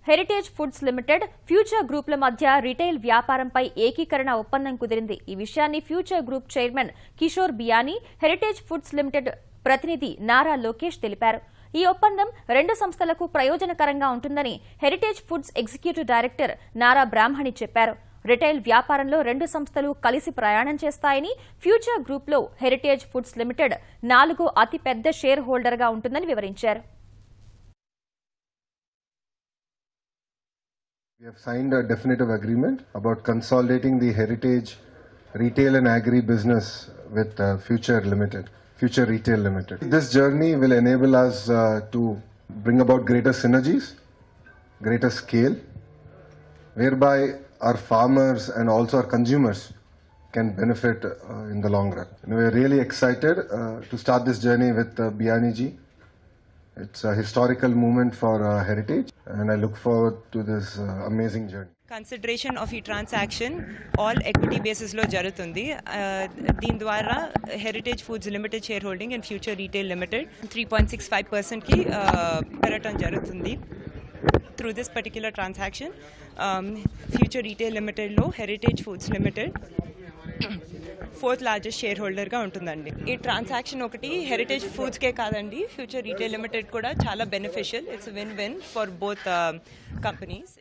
Heritage Foods limited, future గ్రూప్ల మధ్య retail వ్యాపారంపై ఏకీకరణ ఒప్పందం కుదిరింది. ఈ విషయాన్ని future group chairman Kishore Biyani, heritage Foods limited ప్రతినిధి నారా లోకేష్ తెలిపారు. ఈ ఒప్పందం రెండు సంస్థలకు ప్రయోజనకరంగా ఉంటుందని Heritage Foods executive director Nara Brahmani చెప్పారు. రిటైల్ వ్యాపారంలో రెండు సంస్థలు కలిసి ప్రయాణం చేస్తాయని, ఫ్యూచర్ గ్రూప్లో హెరిటేజ్ ఫుడ్స్ లిమిటెడ్ 4వ అతిపెద్ద షేర్ హోల్డర్గా ఉంటుందని వివరించారు. We have signed a definitive agreement about consolidating the heritage retail and agri business with Future Retail Limited. This journey will enable us to bring about greater synergies, greater scale, whereby our farmers and also our consumers can benefit in the long run. And we are really excited to start this journey with Biani ji. It's a historical moment for heritage, and I look forward to this amazing journey. Consideration of ఈ transaction all equity బేసిస్లో జరుగుతుంది. దీని ద్వారా Heritage Foods Limited shareholding and future retail limited 3.65%కి పెరగటం జరుగుతుంది. Through this particular transaction, Future Retail Limited లో Heritage Foods Limited 4th largest share హోల్డర్గా ఉంటుందండి. ఈ ట్రాన్సాక్షన్ ఒకటి హెరిటేజ్ ఫుడ్స్కే కాదండి, ఫ్యూచర్ రీటైల్ లిమిటెడ్ కూడా చాలా beneficial. It's win win for both companies.